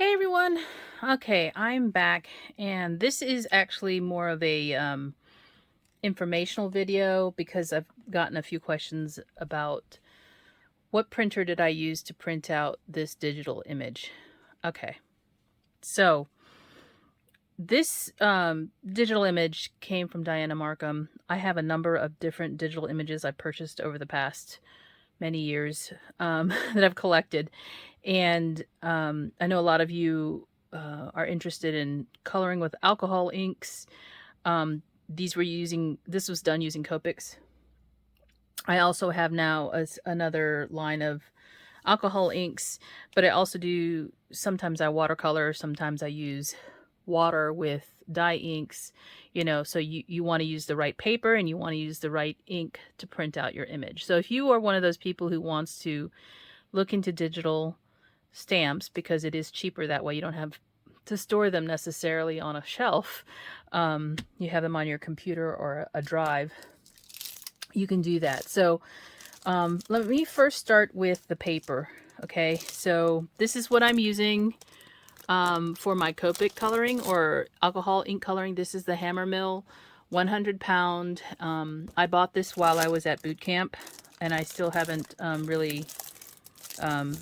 Hey everyone. Okay, I'm back and this is actually more of a informational video because I've gotten a few questions about what printer did I use to print out this digital image. Okay, so this digital image came from Diana Markham. I have a number of different digital images I purchased over the past many years that I've collected. And I know a lot of you are interested in coloring with alcohol inks. This was done using Copics. I also have now another line of alcohol inks, but I also do, sometimes I watercolor, sometimes I use water with dye inks, so you want to use the right paper and you want to use the right ink to print out your image. So if you are one of those people who wants to look into digital stamps, because it is cheaper that way, you don't have to store them necessarily on a shelf, you have them on your computer or a drive, you can do that. So let me first start with the paper. Okay, so this is what I'm using for my Copic coloring or alcohol ink coloring. This is the Hammermill 100-pound. I bought this while I was at boot camp, and I still haven't really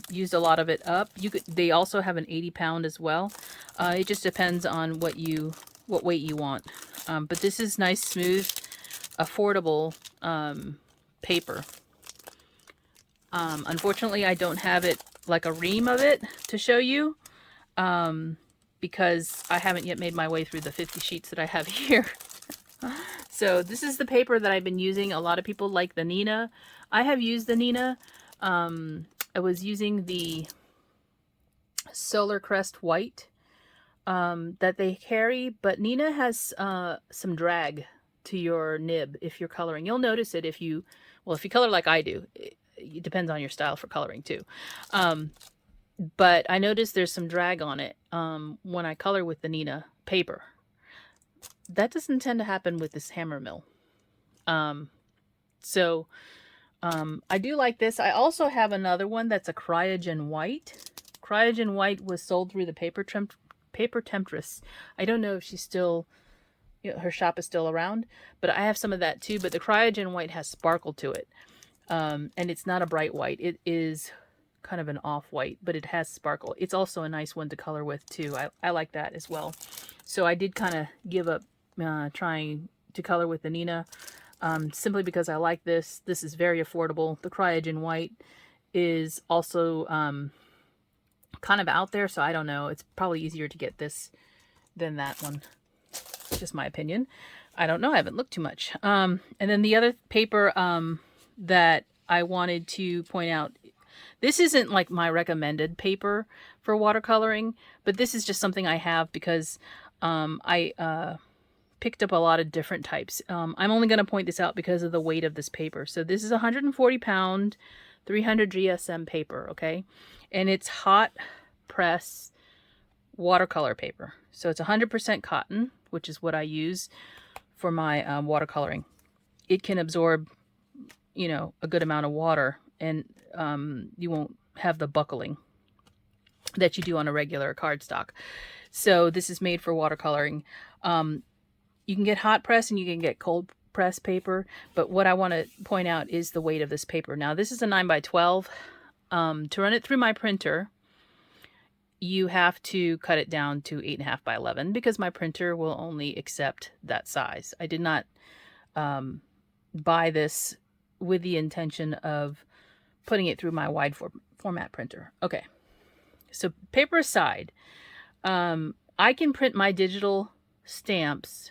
used a lot of it up. They also have an 80-pound as well. It just depends on what weight you want. But this is nice, smooth, affordable paper. Unfortunately, I don't have it like a ream of it to show you because I haven't yet made my way through the 50 sheets that I have here. So this is the paper that I've been using. A lot of people like the Nina. I have used the Nina. I was using the Solar Crest White that they carry, but Nina has some drag to your nib if you're coloring. You'll notice it if you color like I do. It depends on your style for coloring too. But I noticed there's some drag on it when I color with the Nina paper. That doesn't tend to happen with this Hammermill. So I do like this. I also have another one that's a Cryogen White. Cryogen White was sold through the Paper Temptress. I don't know if she's still, her shop is still around, but I have some of that too. But the Cryogen White has sparkle to it. And it's not a bright white. It is kind of an off-white, but it has sparkle. It's also a nice one to color with too. I like that as well. So I did kind of give up trying to color with the Nina. Simply because I like this. This is very affordable. The Cryogen White is also kind of out there, so I don't know. It's probably easier to get this than that one. Just my opinion. I don't know. I haven't looked too much. And then the other paper that I wanted to point out, this isn't like my recommended paper for watercoloring, but this is just something I have because I picked up a lot of different types. I'm only going to point this out because of the weight of this paper. So this is 140-pound, 300 GSM paper, okay? And it's hot press watercolor paper. So it's 100% cotton, which is what I use for my watercoloring. It can absorb, a good amount of water, and you won't have the buckling that you do on a regular cardstock. So this is made for watercoloring. You can get hot press and you can get cold press paper, but what I want to point out is the weight of this paper. Now this is a 9x12. To run it through my printer, you have to cut it down to 8.5 by 11 because my printer will only accept that size. I did not buy this with the intention of putting it through my wide format printer. Okay, so paper aside, I can print my digital stamps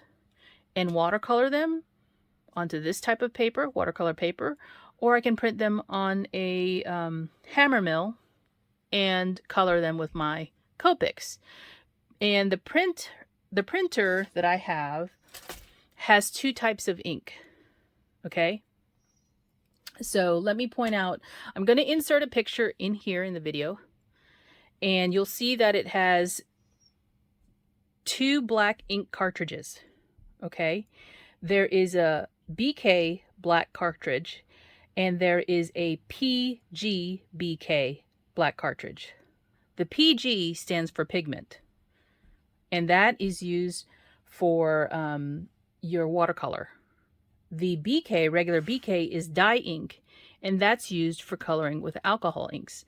and watercolor them onto this type of paper, watercolor paper, or I can print them on a Hammermill and color them with my Copics. And the printer that I have has two types of ink. Okay, so let me point out, I'm going to insert a picture in here in the video, and you'll see that it has two black ink cartridges. Okay, there is a BK black cartridge and there is a PG BK black cartridge. The PG stands for pigment, and that is used for your watercolor. The BK, regular BK, is dye ink, and that's used for coloring with alcohol inks.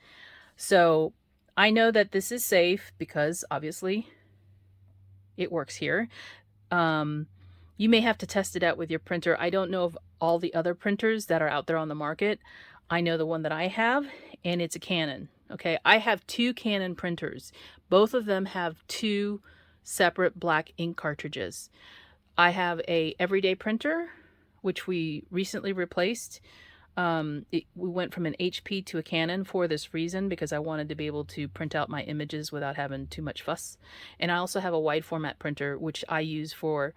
So I know that this is safe because obviously it works here. You may have to test it out with your printer. I don't know of all the other printers that are out there on the market. I know the one that I have, and it's a Canon. Okay, I have 2 Canon printers. Both of them have 2 separate black ink cartridges. I have a everyday printer, which we recently replaced. We went from an HP to a Canon for this reason, because I wanted to be able to print out my images without having too much fuss. And I also have a wide format printer, which I use for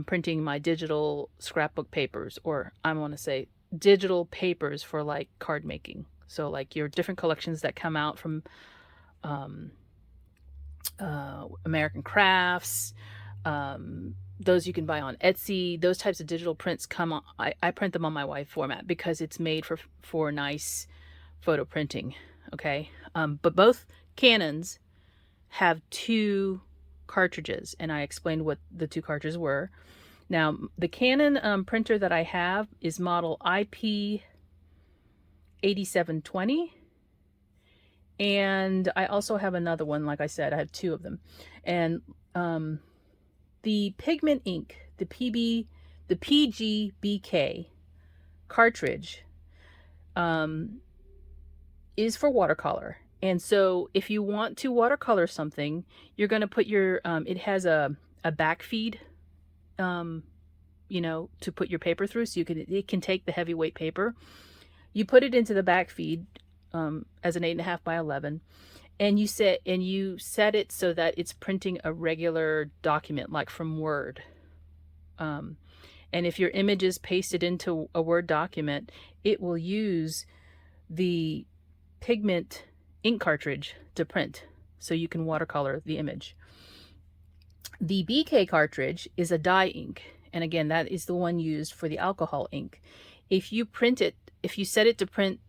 printing my digital scrapbook papers, or I want to say digital papers for like card making. So like your different collections that come out from American Crafts, those you can buy on Etsy. Those types of digital prints come on. I print them on my wide format because it's made for nice photo printing. Okay, but both Canons have 2 cartridges, and I explained what the 2 cartridges were. Now, the Canon printer that I have is model IP8720, and I also have another one. Like I said, I have 2 of them, and the pigment ink, the PGBK cartridge, is for watercolor. And so if you want to watercolor something, you're going to put your, it has a back feed, you know, to put your paper through. So it can take the heavyweight paper. You put it into the back feed as an 8.5 by 11. And you set it so that it's printing a regular document, like from Word. And if your image is pasted into a Word document, it will use the pigment ink cartridge to print, so you can watercolor the image. The BK cartridge is a dye ink, and again, that is the one used for the alcohol ink. If you set it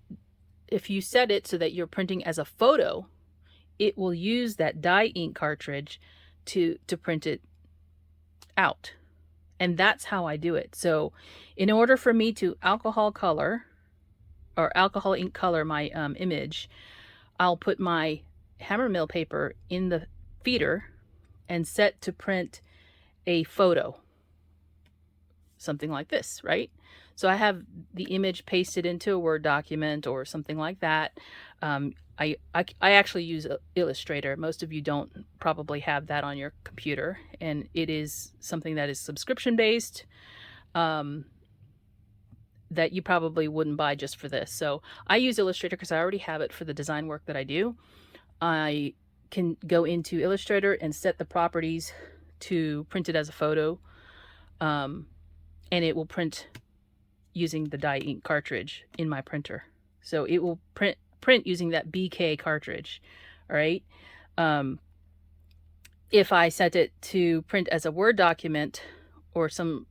so that you're printing as a photo, it will use that dye ink cartridge to print it out. And that's how I do it. So in order for me to alcohol ink color my image, I'll put my hammer mill paper in the feeder and set to print a photo. Something like this, right? So I have the image pasted into a Word document or something like that. I actually use Illustrator. Most of you don't probably have that on your computer, and it is something that is subscription based, that you probably wouldn't buy just for this. So I use Illustrator because I already have it for the design work that I do. I can go into Illustrator and set the properties to print it as a photo, and it will print using the dye ink cartridge in my printer. So it will print using that BK cartridge. All right. If I set it to print as a Word document or some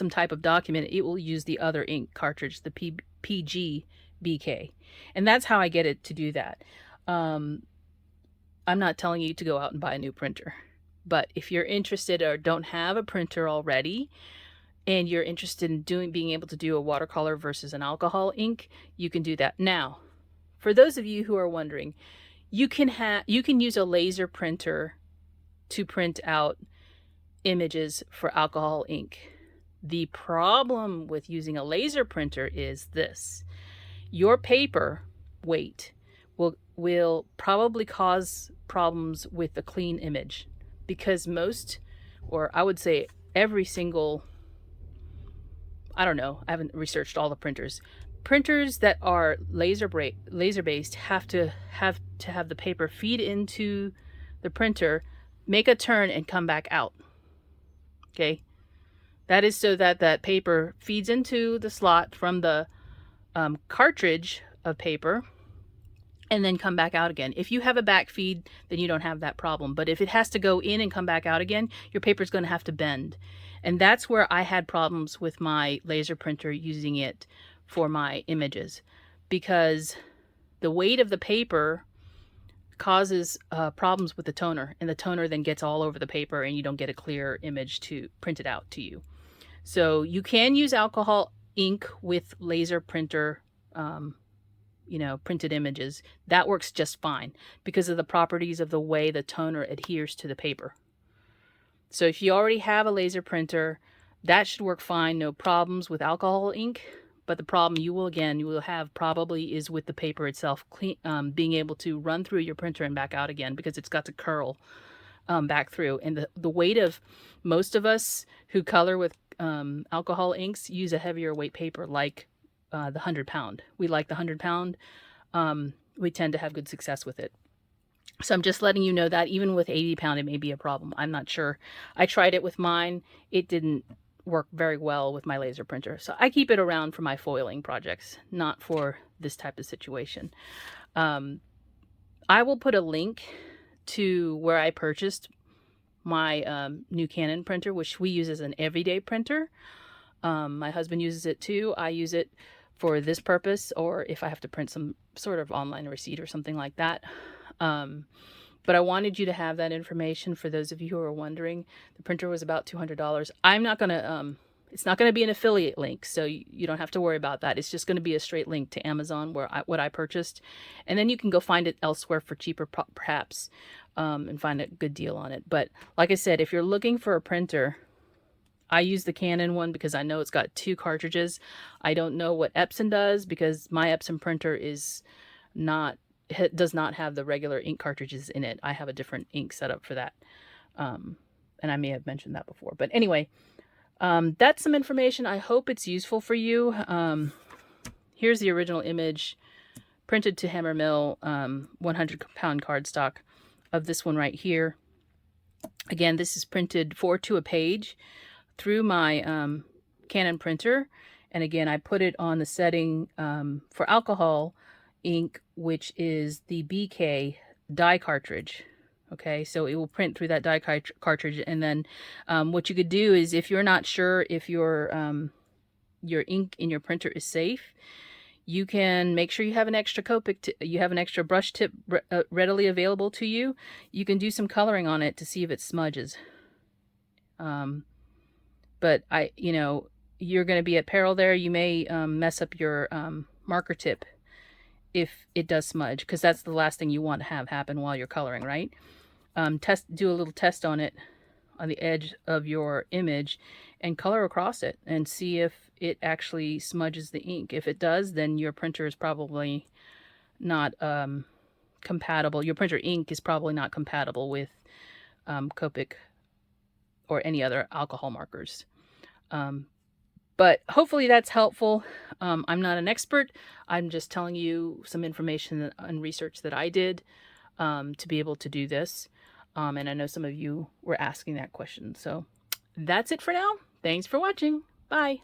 type of document, it will use the other ink cartridge, the PG BK. And that's how I get it to do that. I'm not telling you to go out and buy a new printer, but if you're interested or don't have a printer already, and you're interested in being able to do a watercolor versus an alcohol ink, you can do that. Now, for those of you who are wondering, you can use a laser printer to print out images for alcohol ink. The problem with using a laser printer is this: your paper weight will probably cause problems with a clean image, because most, or I would say every single, I don't know, I haven't researched all the printers. Printers that are laser based have to have the paper feed into the printer, make a turn, and come back out. Okay, that is so that that paper feeds into the slot from the cartridge of paper and then come back out again. If you have a back feed, then you don't have that problem. But if it has to go in and come back out again, your paper is going to have to bend. And that's where I had problems with my laser printer using it for my images, because the weight of the paper causes problems with the toner, and the toner then gets all over the paper and you don't get a clear image to print it out to you. So you can use alcohol ink with laser printer, printed images. That works just fine because of the properties of the way the toner adheres to the paper. So if you already have a laser printer, that should work fine, no problems with alcohol ink. But the problem you will have probably is with the paper itself, being able to run through your printer and back out again, because it's got to curl back through. And the weight of most of us who color with alcohol inks use a heavier weight paper, like the 100-pound. We like the 100-pound. We tend to have good success with it. So I'm just letting you know that even with 80-pound, it may be a problem. I'm not sure. I tried it with mine. It didn't work very well with my laser printer. So I keep it around for my foiling projects, not for this type of situation. I will put a link to where I purchased my new Canon printer, which we use as an everyday printer. My husband uses it too. I use it for this purpose, or if I have to print some sort of online receipt or something like that. But I wanted you to have that information for those of you who are wondering. The printer was about $200. I'm not going to, it's not going to be an affiliate link, so you don't have to worry about that. It's just going to be a straight link to Amazon where what I purchased. And then you can go find it elsewhere for cheaper, perhaps, and find a good deal on it. But like I said, if you're looking for a printer, I use the Canon one because I know it's got 2 cartridges. I don't know what Epson does because my Epson printer does not have the regular ink cartridges in it. I have a different ink setup for that. And I may have mentioned that before. But anyway, that's some information. I hope it's useful for you. Here's the original image, printed to hammer mill, 100-pound cardstock of this one right here. Again, this is printed 4 to a page through my Canon printer. And again, I put it on the setting for alcohol ink, which is the BK die cartridge. Okay, so it will print through that die cartridge. And then what you could do is, if you're not sure if your ink in your printer is safe, you can make sure you have an extra Copic, you have an extra brush tip readily available to you. You can do some coloring on it to see if it smudges. But you're going to be at peril there. You may mess up your marker tip if it does smudge, because that's the last thing you want to have happen while you're coloring, right? Do a little test on it on the edge of your image and color across it and see if it actually smudges the ink. If it does, then your printer is probably not compatible. Your printer ink is probably not compatible with Copic or any other alcohol markers. But hopefully that's helpful. I'm not an expert. I'm just telling you some information and research that I did to be able to do this. And I know some of you were asking that question. So that's it for now. Thanks for watching. Bye.